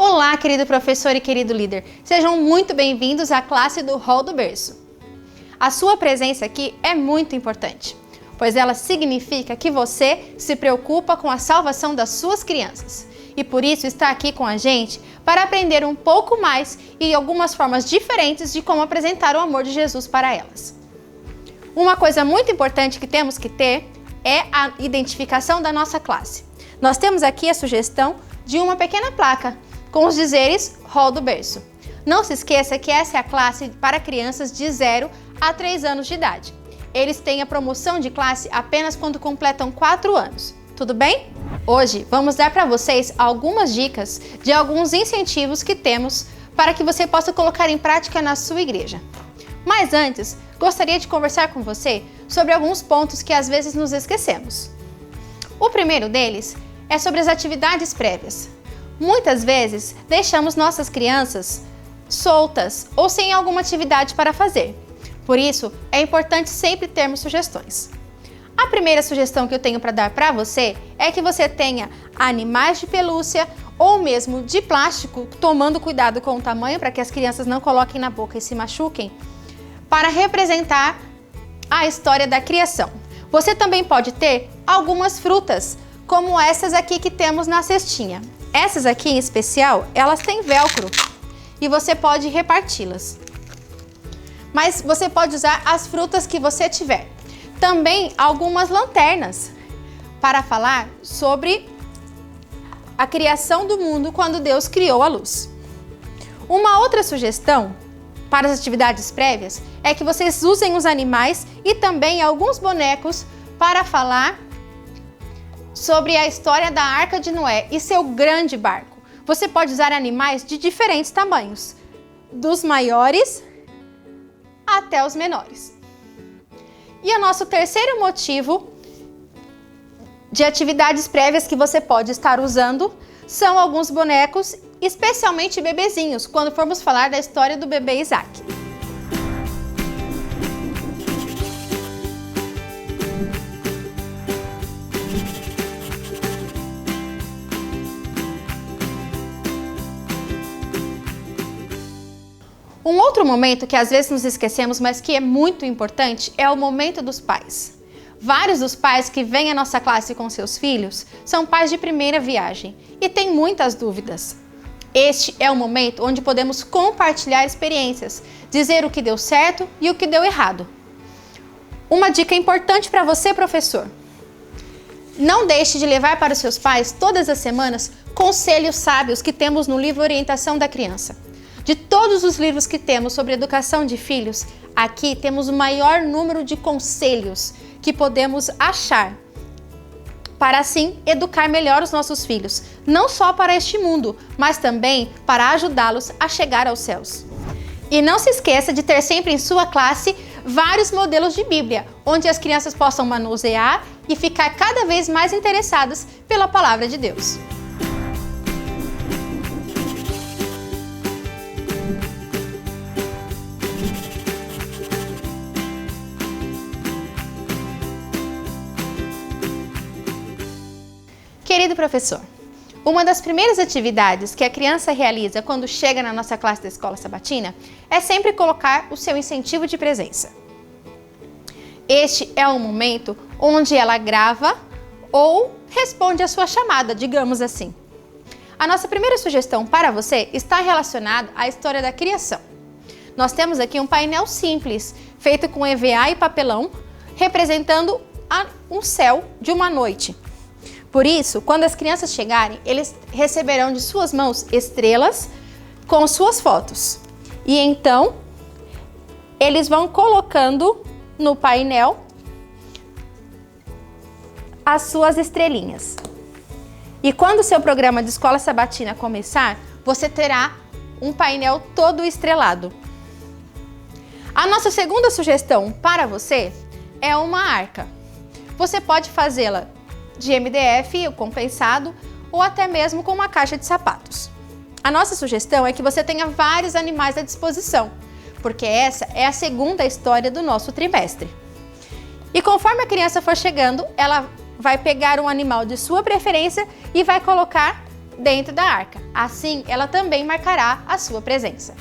Olá, querido professor e querido líder. Sejam muito bem-vindos à classe do Hall do Berço. A sua presença aqui é muito importante, pois ela significa que você se preocupa com a salvação das suas crianças e por isso está aqui com a gente para aprender um pouco mais e algumas formas diferentes de como apresentar o amor de Jesus para elas. Uma coisa muito importante que temos que ter é a identificação da nossa classe. Nós temos aqui a sugestão de uma pequena placa com os dizeres Hall do Berço. Não se esqueça que essa é a classe para crianças de 0 a 3 anos de idade. Eles têm a promoção de classe apenas quando completam 4 anos. Tudo bem? Hoje vamos dar para vocês algumas dicas de alguns incentivos que temos para que você possa colocar em prática na sua igreja. Mas antes, gostaria de conversar com você sobre alguns pontos que às vezes nos esquecemos. O primeiro deles é sobre as atividades prévias. Muitas vezes deixamos nossas crianças soltas ou sem alguma atividade para fazer. Por isso, é importante sempre termos sugestões. A primeira sugestão que eu tenho para dar para você é que você tenha animais de pelúcia ou mesmo de plástico, tomando cuidado com o tamanho para que as crianças não coloquem na boca e se machuquem, para representar a história da criação. Você também pode ter algumas frutas, como essas aqui que temos na cestinha. Essas aqui em especial, elas têm velcro e você pode reparti-las. Mas você pode usar as frutas que você tiver. Também algumas lanternas para falar sobre a criação do mundo quando Deus criou a luz. Uma outra sugestão para as atividades prévias é que vocês usem os animais e também alguns bonecos para falar sobre a história da Arca de Noé e seu grande barco. Você pode usar animais de diferentes tamanhos, dos maiores até os menores. E o nosso terceiro motivo de atividades prévias que você pode estar usando são alguns bonecos, especialmente bebezinhos, quando formos falar da história do bebê Isaac. Um outro momento que às vezes nos esquecemos, mas que é muito importante, é o momento dos pais. Vários dos pais que vêm à nossa classe com seus filhos são pais de primeira viagem e têm muitas dúvidas. Este é o momento onde podemos compartilhar experiências, dizer o que deu certo e o que deu errado. Uma dica importante para você, professor: não deixe de levar para os seus pais todas as semanas conselhos sábios que temos no livro Orientação da Criança. De todos os livros que temos sobre educação de filhos, aqui temos o maior número de conselhos que podemos achar para assim educar melhor os nossos filhos, não só para este mundo, mas também para ajudá-los a chegar aos céus. E não se esqueça de ter sempre em sua classe vários modelos de Bíblia, onde as crianças possam manusear e ficar cada vez mais interessadas pela palavra de Deus. Querido professor, uma das primeiras atividades que a criança realiza quando chega na nossa classe da escola sabatina é sempre colocar o seu incentivo de presença. Este é um momento onde ela grava ou responde a sua chamada, digamos assim. A nossa primeira sugestão para você está relacionada à história da criação. Nós temos aqui um painel simples, feito com EVA e papelão, representando um céu de uma noite. Por isso, quando as crianças chegarem, eles receberão de suas mãos estrelas com suas fotos. E então, eles vão colocando no painel as suas estrelinhas. E quando o seu programa de escola sabatina começar, você terá um painel todo estrelado. A nossa segunda sugestão para você é uma arca. Você pode fazê-la de MDF, o compensado, ou até mesmo com uma caixa de sapatos. A nossa sugestão é que você tenha vários animais à disposição, porque essa é a segunda história do nosso trimestre. E conforme a criança for chegando, ela vai pegar um animal de sua preferência e vai colocar dentro da arca. Assim, ela também marcará a sua presença.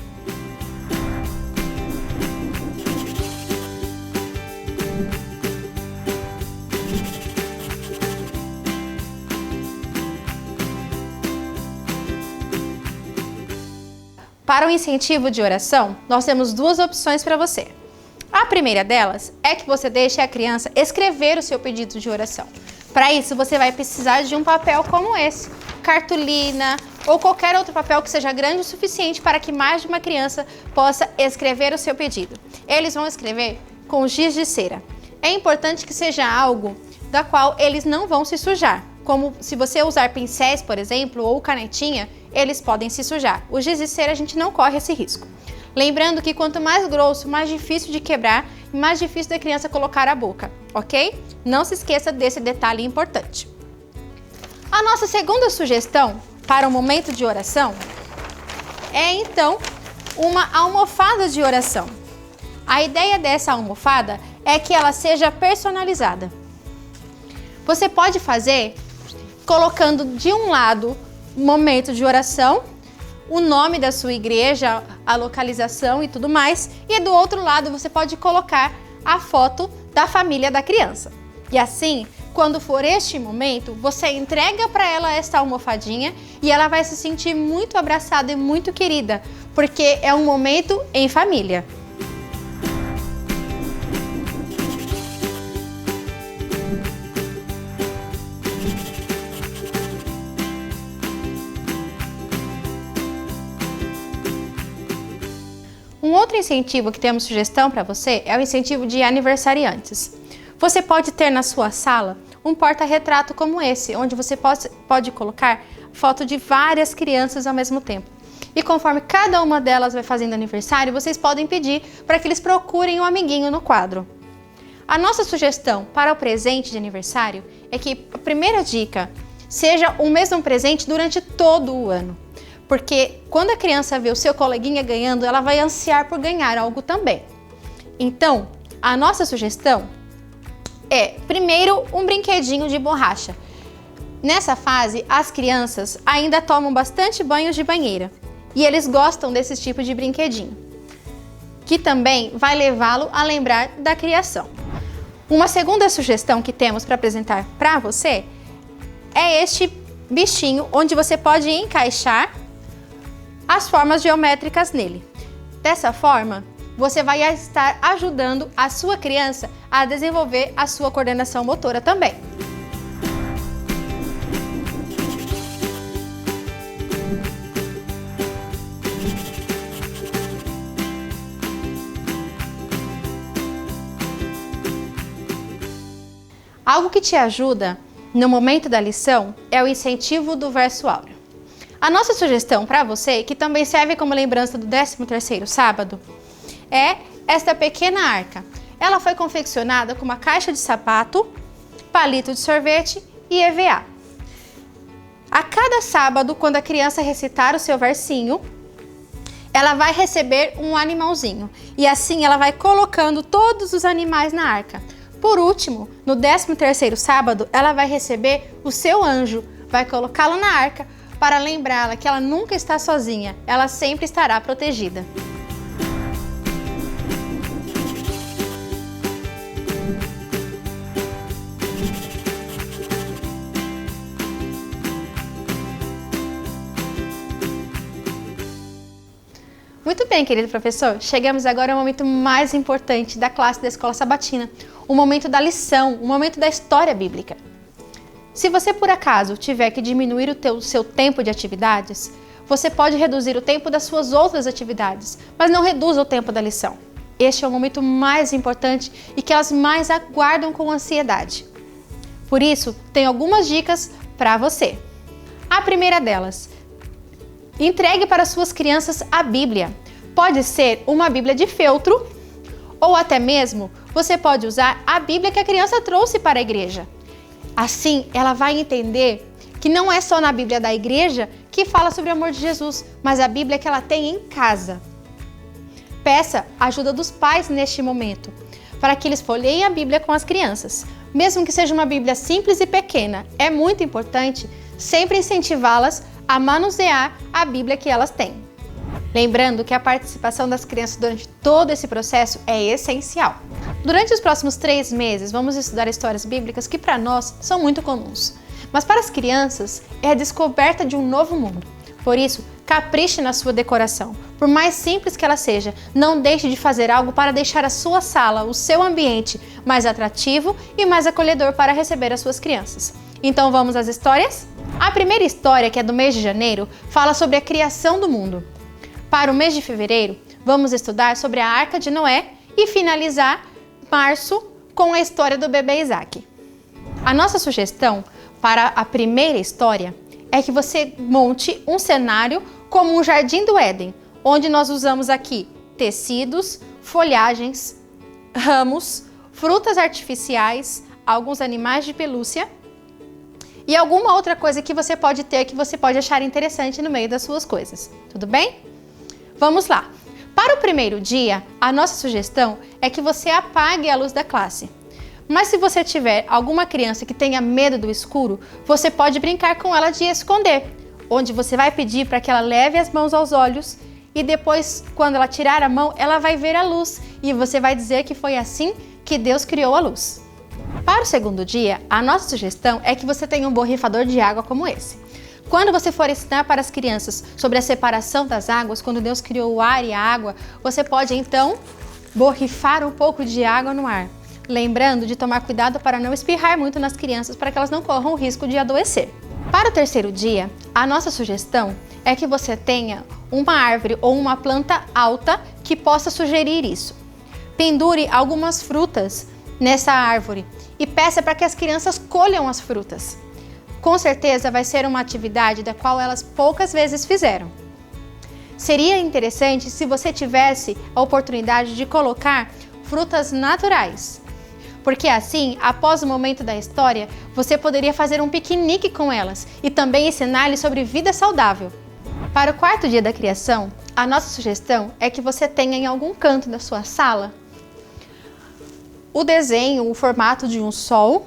Para o incentivo de oração, nós temos duas opções para você. A primeira delas é que você deixe a criança escrever o seu pedido de oração. Para isso, você vai precisar de um papel como esse, cartolina ou qualquer outro papel que seja grande o suficiente para que mais de uma criança possa escrever o seu pedido. Eles vão escrever com giz de cera. É importante que seja algo da qual eles não vão se sujar, como se você usar pincéis, por exemplo, ou canetinha, eles podem se sujar. O giz de cera a gente não corre esse risco. Lembrando que quanto mais grosso, mais difícil de quebrar e mais difícil da criança colocar a boca, ok? Não se esqueça desse detalhe importante. A nossa segunda sugestão para o momento de oração é, então, uma almofada de oração. A ideia dessa almofada é que ela seja personalizada. Você pode fazer colocando de um lado o momento de oração, o nome da sua igreja, a localização e tudo mais, e do outro lado você pode colocar a foto da família da criança. E assim, quando for este momento, você entrega para ela esta almofadinha e ela vai se sentir muito abraçada e muito querida, porque é um momento em família. Um outro incentivo que temos sugestão para você é o incentivo de aniversariantes. Você pode ter na sua sala um porta-retrato como esse, onde você pode colocar foto de várias crianças ao mesmo tempo. E conforme cada uma delas vai fazendo aniversário, vocês podem pedir para que eles procurem um amiguinho no quadro. A nossa sugestão para o presente de aniversário é que a primeira dica seja o mesmo presente durante todo o ano. Porque quando a criança vê o seu coleguinha ganhando, ela vai ansiar por ganhar algo também. Então, a nossa sugestão é, primeiro, um brinquedinho de borracha. Nessa fase, as crianças ainda tomam bastante banhos de banheira e eles gostam desse tipo de brinquedinho, que também vai levá-lo a lembrar da criação. Uma segunda sugestão que temos para apresentar para você é este bichinho, onde você pode encaixar as formas geométricas nele. Dessa forma, você vai estar ajudando a sua criança a desenvolver a sua coordenação motora também. Algo que te ajuda no momento da lição é o incentivo do verso áureo. A nossa sugestão para você, que também serve como lembrança do 13º sábado, é esta pequena arca. Ela foi confeccionada com uma caixa de sapato, palito de sorvete e EVA. A cada sábado, quando a criança recitar o seu versinho, ela vai receber um animalzinho. E assim ela vai colocando todos os animais na arca. Por último, no 13º sábado, ela vai receber o seu anjo, vai colocá-lo na arca para lembrá-la que ela nunca está sozinha, ela sempre estará protegida. Muito bem, querido professor, chegamos agora ao momento mais importante da classe da Escola Sabatina, o momento da lição, o momento da história bíblica. Se você, por acaso, tiver que diminuir o seu tempo de atividades, você pode reduzir o tempo das suas outras atividades, mas não reduza o tempo da lição. Este é o momento mais importante e que elas mais aguardam com ansiedade. Por isso, tenho algumas dicas para você. A primeira delas, entregue para suas crianças a Bíblia. Pode ser uma Bíblia de feltro ou até mesmo você pode usar a Bíblia que a criança trouxe para a igreja. Assim, ela vai entender que não é só na Bíblia da igreja que fala sobre o amor de Jesus, mas a Bíblia que ela tem em casa. Peça a ajuda dos pais neste momento, para que eles folheiem a Bíblia com as crianças. Mesmo que seja uma Bíblia simples e pequena, é muito importante sempre incentivá-las a manusear a Bíblia que elas têm. Lembrando que a participação das crianças durante todo esse processo é essencial. Durante os próximos 3 meses, vamos estudar histórias bíblicas que para nós são muito comuns. Mas para as crianças, é a descoberta de um novo mundo. Por isso, capriche na sua decoração. Por mais simples que ela seja, não deixe de fazer algo para deixar a sua sala, o seu ambiente, mais atrativo e mais acolhedor para receber as suas crianças. Então vamos às histórias? A primeira história, que é do mês de janeiro, fala sobre a criação do mundo. Para o mês de fevereiro, vamos estudar sobre a Arca de Noé e finalizar março com a história do bebê Isaac. A nossa sugestão para a primeira história é que você monte um cenário como um jardim do Éden, onde nós usamos aqui tecidos, folhagens, ramos, frutas artificiais, alguns animais de pelúcia e alguma outra coisa que você pode ter, que você pode achar interessante no meio das suas coisas. Tudo bem? Vamos lá! Para o primeiro dia, a nossa sugestão é que você apague a luz da classe. Mas se você tiver alguma criança que tenha medo do escuro, você pode brincar com ela de esconder, onde você vai pedir para que ela leve as mãos aos olhos e depois, quando ela tirar a mão, ela vai ver a luz e você vai dizer que foi assim que Deus criou a luz. Para o segundo dia, a nossa sugestão é que você tenha um borrifador de água como esse. Quando você for ensinar para as crianças sobre a separação das águas, quando Deus criou o ar e a água, você pode então borrifar um pouco de água no ar. Lembrando de tomar cuidado para não espirrar muito nas crianças, para que elas não corram o risco de adoecer. Para o terceiro dia, a nossa sugestão é que você tenha uma árvore ou uma planta alta que possa sugerir isso. Pendure algumas frutas nessa árvore e peça para que as crianças colham as frutas. Com certeza vai ser uma atividade da qual elas poucas vezes fizeram. Seria interessante se você tivesse a oportunidade de colocar frutas naturais, porque assim, após o momento da história, você poderia fazer um piquenique com elas e também ensinar-lhes sobre vida saudável. Para o quarto dia da criação, a nossa sugestão é que você tenha em algum canto da sua sala o desenho, o formato de um sol,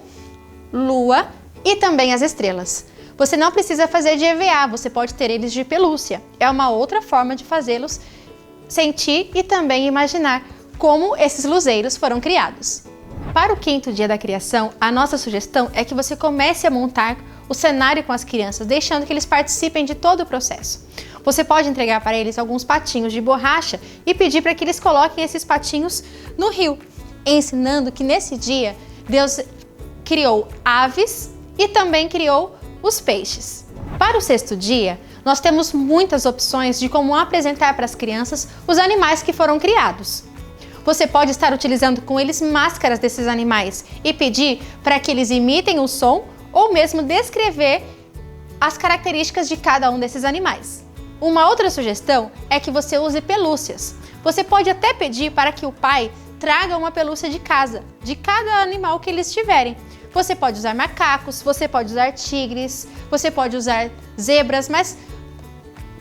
lua e também as estrelas. Você não precisa fazer de EVA, você pode ter eles de pelúcia. É uma outra forma de fazê-los sentir e também imaginar como esses luzeiros foram criados. Para o quinto dia da criação, a nossa sugestão é que você comece a montar o cenário com as crianças, deixando que eles participem de todo o processo. Você pode entregar para eles alguns patinhos de borracha e pedir para que eles coloquem esses patinhos no rio, ensinando que nesse dia Deus criou aves e também criou os peixes. Para o sexto dia, nós temos muitas opções de como apresentar para as crianças os animais que foram criados. Você pode estar utilizando com eles máscaras desses animais e pedir para que eles imitem o som ou mesmo descrever as características de cada um desses animais. Uma outra sugestão é que você use pelúcias. Você pode até pedir para que o pai traga uma pelúcia de casa, de cada animal que eles tiverem. Você pode usar macacos, você pode usar tigres, você pode usar zebras, mas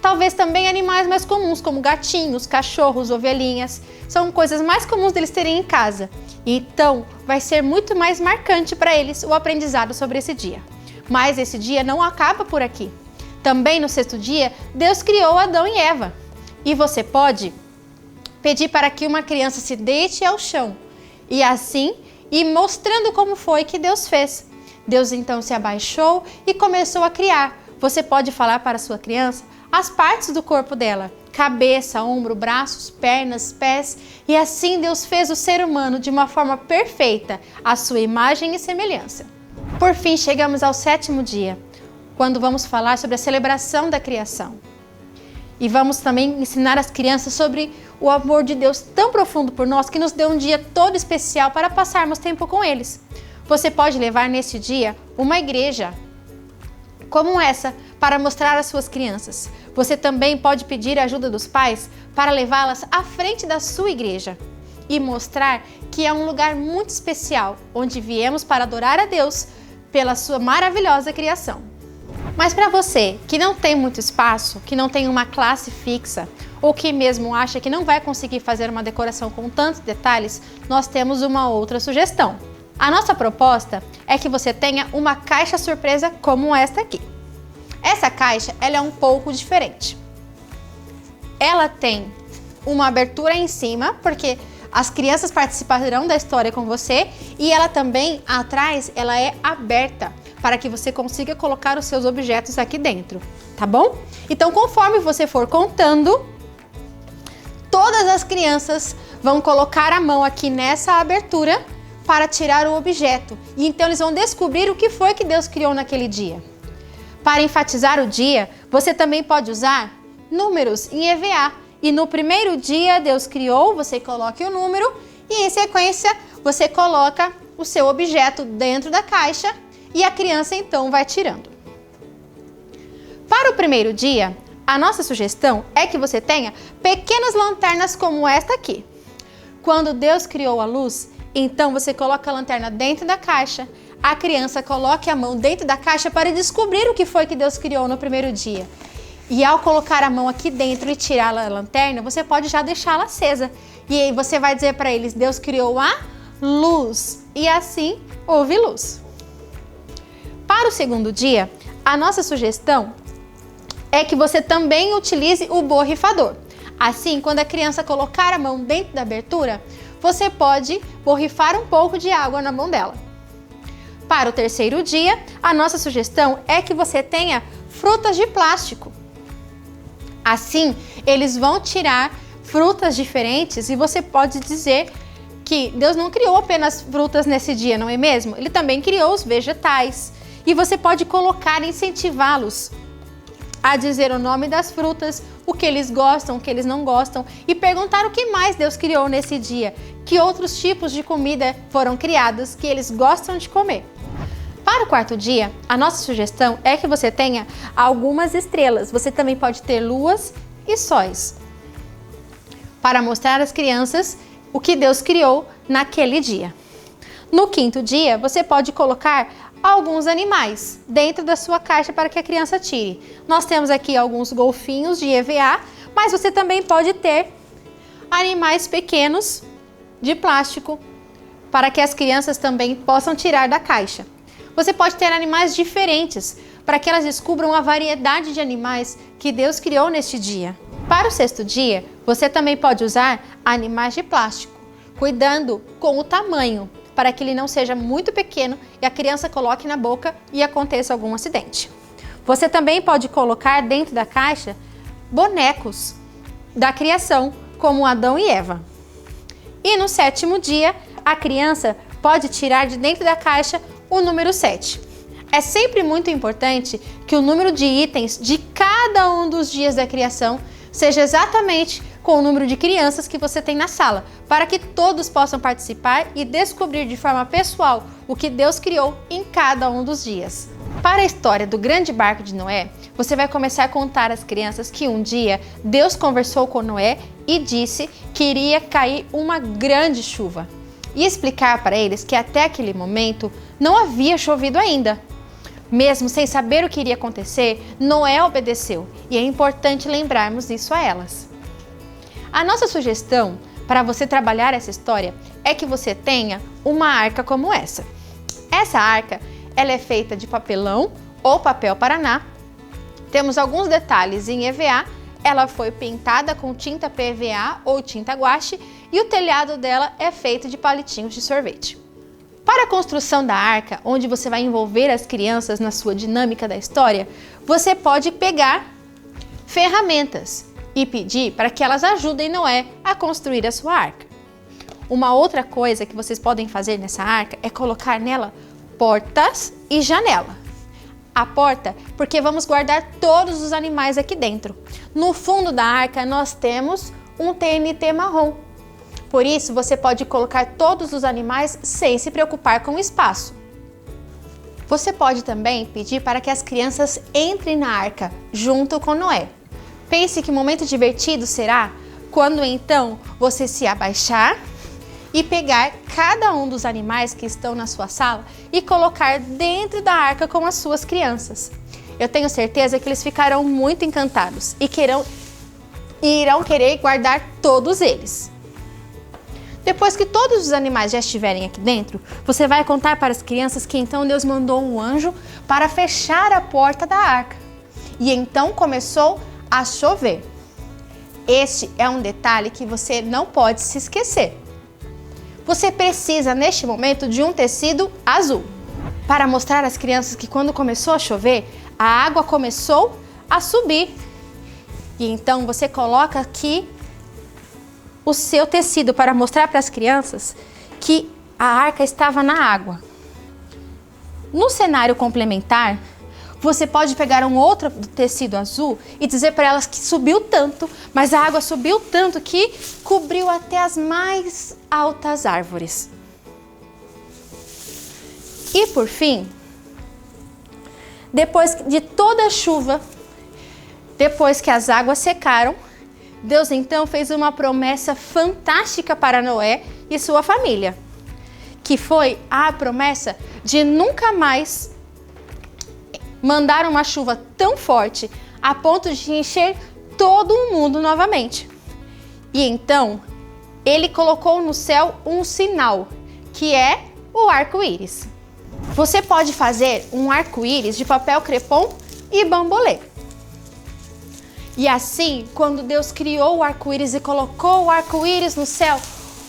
talvez também animais mais comuns, como gatinhos, cachorros, ovelhinhas. São coisas mais comuns deles terem em casa. Então, vai ser muito mais marcante para eles o aprendizado sobre esse dia. Mas esse dia não acaba por aqui. Também no sexto dia, Deus criou Adão e Eva. E você pode pedir para que uma criança se deite ao chão e assim ir mostrando como foi que Deus fez. Deus então se abaixou e começou a criar. Você pode falar para a sua criança as partes do corpo dela, cabeça, ombro, braços, pernas, pés, e assim Deus fez o ser humano de uma forma perfeita, à sua imagem e semelhança. Por fim, chegamos ao sétimo dia, quando vamos falar sobre a celebração da criação. E vamos também ensinar as crianças sobre o amor de Deus tão profundo por nós que nos deu um dia todo especial para passarmos tempo com eles. Você pode levar nesse dia uma igreja como essa para mostrar às suas crianças. Você também pode pedir a ajuda dos pais para levá-las à frente da sua igreja e mostrar que é um lugar muito especial, onde viemos para adorar a Deus pela sua maravilhosa criação. Mas para você que não tem muito espaço, que não tem uma classe fixa, ou que mesmo acha que não vai conseguir fazer uma decoração com tantos detalhes, nós temos uma outra sugestão. A nossa proposta é que você tenha uma caixa surpresa como esta aqui. Essa caixa, ela é um pouco diferente. Ela tem uma abertura em cima, porque as crianças participarão da história com você, e ela também, atrás, ela é aberta, para que você consiga colocar os seus objetos aqui dentro, tá bom? Então, conforme você for contando, todas as crianças vão colocar a mão aqui nessa abertura para tirar o objeto. E então eles vão descobrir o que foi que Deus criou naquele dia. Para enfatizar o dia, você também pode usar números em EVA. E no primeiro dia Deus criou, você coloca o número e em sequência você coloca o seu objeto dentro da caixa e a criança então vai tirando. Para o primeiro dia, a nossa sugestão é que você tenha pequenas lanternas como esta aqui. Quando Deus criou a luz, então você coloca a lanterna dentro da caixa, a criança coloque a mão dentro da caixa para descobrir o que foi que Deus criou no primeiro dia. E ao colocar a mão aqui dentro e tirar a lanterna, você pode já deixá-la acesa. E aí você vai dizer para eles, Deus criou a luz. E assim houve luz. Para o segundo dia, a nossa sugestão é que você também utilize o borrifador. Assim, quando a criança colocar a mão dentro da abertura, você pode borrifar um pouco de água na mão dela. Para o terceiro dia, a nossa sugestão é que você tenha frutas de plástico. Assim, eles vão tirar frutas diferentes e você pode dizer que Deus não criou apenas frutas nesse dia, não é mesmo? Ele também criou os vegetais. E você pode colocar, incentivá-los a dizer o nome das frutas, o que eles gostam, o que eles não gostam e perguntar o que mais Deus criou nesse dia, que outros tipos de comida foram criados que eles gostam de comer. Para o quarto dia, a nossa sugestão é que você tenha algumas estrelas. Você também pode ter luas e sóis para mostrar às crianças o que Deus criou naquele dia. No quinto dia, você pode colocar alguns animais dentro da sua caixa para que a criança tire. Nós temos aqui alguns golfinhos de EVA, mas você também pode ter animais pequenos de plástico para que as crianças também possam tirar da caixa. Você pode ter animais diferentes para que elas descubram a variedade de animais que Deus criou neste dia. Para o sexto dia, você também pode usar animais de plástico, cuidando com o tamanho, para que ele não seja muito pequeno e a criança coloque na boca e aconteça algum acidente. Você também pode colocar dentro da caixa bonecos da criação, como Adão e Eva. E no sétimo dia, a criança pode tirar de dentro da caixa o número 7. É sempre muito importante que o número de itens de cada um dos dias da criação seja exatamente com o número de crianças que você tem na sala, para que todos possam participar e descobrir de forma pessoal o que Deus criou em cada um dos dias. Para a história do grande barco de Noé, você vai começar a contar às crianças que um dia Deus conversou com Noé e disse que iria cair uma grande chuva. E explicar para eles que até aquele momento não havia chovido ainda. Mesmo sem saber o que iria acontecer, Noé obedeceu e é importante lembrarmos isso a elas. A nossa sugestão para você trabalhar essa história é que você tenha uma arca como essa. Essa arca ela é feita de papelão ou papel paraná. Temos alguns detalhes em EVA. Ela foi pintada com tinta PVA ou tinta guache e o telhado dela é feito de palitinhos de sorvete. Para a construção da arca, onde você vai envolver as crianças na sua dinâmica da história, você pode pegar ferramentas e pedir para que elas ajudem Noé a construir a sua arca. Uma outra coisa que vocês podem fazer nessa arca é colocar nela portas e janela. A porta, porque vamos guardar todos os animais aqui dentro. No fundo da arca nós temos um TNT marrom. Por isso você pode colocar todos os animais sem se preocupar com o espaço. Você pode também pedir para que as crianças entrem na arca junto com Noé. Pense que momento divertido será quando então você se abaixar e pegar cada um dos animais que estão na sua sala e colocar dentro da arca com as suas crianças. Eu tenho certeza que eles ficarão muito encantados e irão querer guardar todos eles. Depois que todos os animais já estiverem aqui dentro, você vai contar para as crianças que então Deus mandou um anjo para fechar a porta da arca. E então começou a chover. Este é um detalhe que você não pode se esquecer. Você precisa, neste momento, de um tecido azul para mostrar às crianças que quando começou a chover, a água começou a subir. E então você coloca aqui o seu tecido para mostrar para as crianças que a arca estava na água. No cenário complementar, você pode pegar um outro tecido azul e dizer para elas que subiu tanto, mas a água subiu tanto que cobriu até as mais altas árvores. E por fim, depois de toda a chuva, depois que as águas secaram, Deus então fez uma promessa fantástica para Noé e sua família, que foi a promessa de nunca mais mandar uma chuva tão forte a ponto de encher todo o mundo novamente. E então, ele colocou no céu um sinal, que é o arco-íris. Você pode fazer um arco-íris de papel crepom e bambolê. E assim, quando Deus criou o arco-íris e colocou o arco-íris no céu,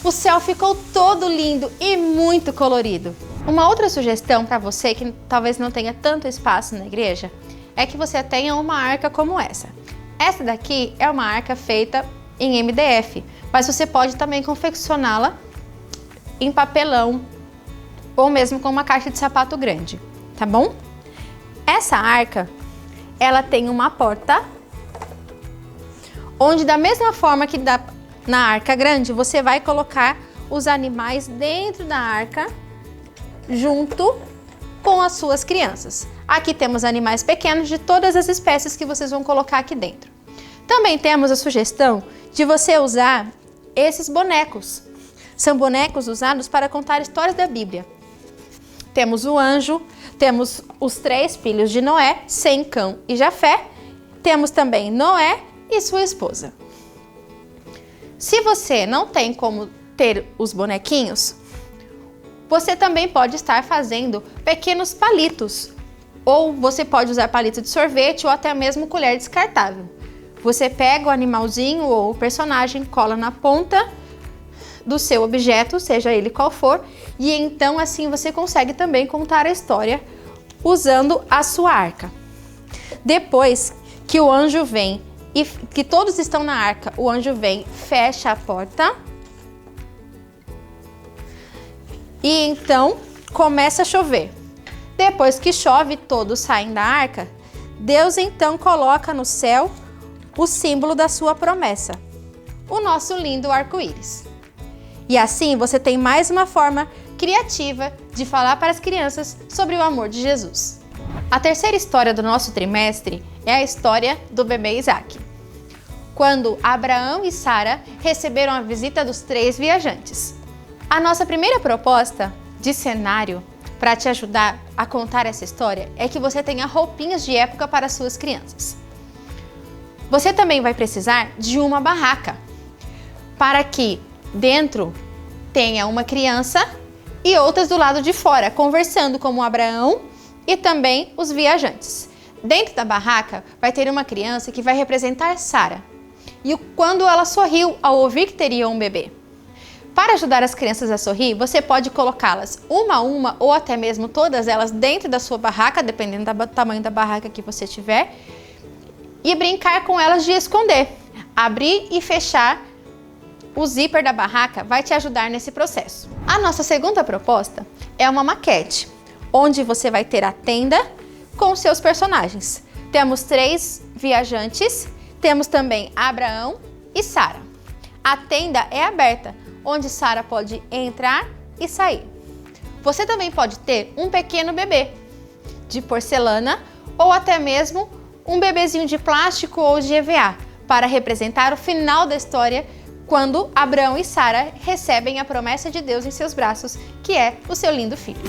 o céu ficou todo lindo e muito colorido. Uma outra sugestão para você que talvez não tenha tanto espaço na igreja é que você tenha uma arca como essa. Essa daqui é uma arca feita em MDF, mas você pode também confeccioná-la em papelão ou mesmo com uma caixa de sapato grande, tá bom? Essa arca, ela tem uma porta onde da mesma forma que na arca grande, você vai colocar os animais dentro da arca junto com as suas crianças. Aqui temos animais pequenos de todas as espécies que vocês vão colocar aqui dentro. Também temos a sugestão de você usar esses bonecos. São bonecos usados para contar histórias da Bíblia. Temos o anjo, temos os 3 filhos de Noé, Sem, Cão e Jafé. Temos também Noé e sua esposa. Se você não tem como ter os bonequinhos, você também pode estar fazendo pequenos palitos. Ou você pode usar palito de sorvete ou até mesmo colher descartável. Você pega o animalzinho ou o personagem, cola na ponta do seu objeto, seja ele qual for, e então assim você consegue também contar a história usando a sua arca. Depois que o anjo vem e que todos estão na arca, o anjo vem, fecha a porta e então começa a chover. Depois que chove, todos saem da arca. Deus então coloca no céu o símbolo da sua promessa, o nosso lindo arco-íris. E assim você tem mais uma forma criativa de falar para as crianças sobre o amor de Jesus. A terceira história do nosso trimestre é a história do bebê Isaac, quando Abraão e Sara receberam a visita dos 3 viajantes. A nossa primeira proposta de cenário para te ajudar a contar essa história é que você tenha roupinhas de época para suas crianças. Você também vai precisar de uma barraca para que dentro tenha uma criança e outras do lado de fora, conversando como Abraão e também os viajantes. Dentro da barraca vai ter uma criança que vai representar Sara. E quando ela sorriu ao ouvir que teria um bebê. Para ajudar as crianças a sorrir, você pode colocá-las uma a uma ou até mesmo todas elas dentro da sua barraca, dependendo do tamanho da barraca que você tiver, e brincar com elas de esconder. Abrir e fechar o zíper da barraca vai te ajudar nesse processo. A nossa segunda proposta é uma maquete, onde você vai ter a tenda com seus personagens. Temos 3 viajantes, temos também Abraão e Sara. A tenda é aberta, onde Sara pode entrar e sair. Você também pode ter um pequeno bebê de porcelana ou até mesmo um bebezinho de plástico ou de EVA para representar o final da história quando Abraão e Sara recebem a promessa de Deus em seus braços, que é o seu lindo filho.